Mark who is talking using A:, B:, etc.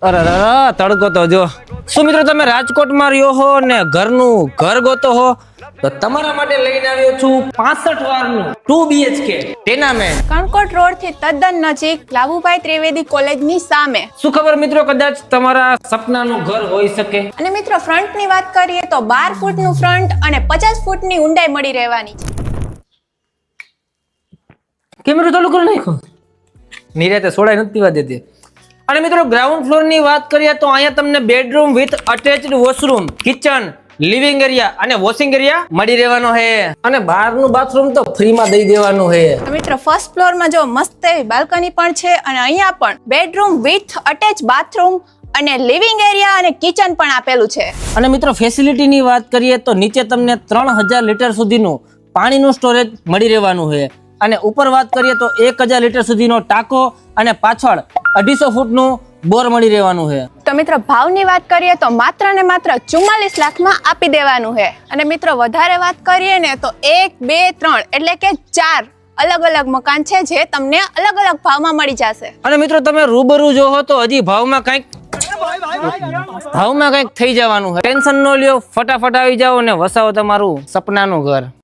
A: અરે તડકો તો જો. શું મિત્રો તમે રાજકોટમાં રહ્યો હો ને ઘરનું ઘર ગોતો હો તો તમારા માટે લઈને આવ્યો છું 65 વારનું 2 BHK ટેનામેન્ટ.
B: કણકોટ રોડ થી તદ્દન નજીક લાભુભાઈ ત્રિવેદી કોલેજ ની સામે.
A: શું ખબર મિત્રો, કદાચ તમારા સપનાનું ઘર હોઈ શકે.
B: અને મિત્રો ફ્રન્ટ ની વાત કરીએ તો 12 ફૂટનું ફ્રન્ટ અને 50 ફૂટની ઊંડાઈ મળી રહેવાની છે.
A: કેમેરો ચાલુ કરી નાખો. નિરાતે સોડાઈ નથી પીવા દેતી. અને મિત્રો ગ્રાઉન્ડ ફ્લોર ની વાત કરીએ તો અહીંયા તમને bedroom with attached washroom, kitchen, living area અને વોશિંગ એરિયા મળી રહેવાનો છે. અને બહારનું બાથરૂમ તો ફ્રીમાં દઈ દેવાનું છે.
B: મિત્રો ફર્સ્ટ ફ્લોર માં જો મસ્ત એવી બાલ્કની પણ છે અને અહીંયા પણ બેડરૂમ વિથ અટેચ બાથરૂમ અને લિવિંગ એરિયા અને કિચન પણ આપેલું છે.
A: અને મિત્રો ફેસિલિટી ની વાત કરીએ તો નીચે તમને 3000 લીટર સુધીનું પાણીનું સ્ટોરેજ મળી રહેવાનું છે. અને ઉપર વાત કરીએ તો 1000 લીટર સુધીનો ટાંકો અને પાછળ 250 ફૂટનું બોર મળી રહેવાનું છે.
B: તો મિત્રો ભાવની વાત કરીએ તો માત્ર ને માત્ર 44 લાખમાં આપી દેવાનું છે. અને મિત્રો વધારે વાત કરીએ ને તો 1, 2, 3 એટલે કે 4 અલગ અલગ મકાન છે જે તમને અલગ અલગ ભાવમાં મળી જશે.
A: અને મિત્રો તમે રૂબરૂ જોવો તો હજી ભાવમાં કંઈક થઈ જવાનું છે. ટેન્શન ન લ્યો, ફટાફટ આવી જાઓ અને વસાવો તમારું સપનાનું ઘર.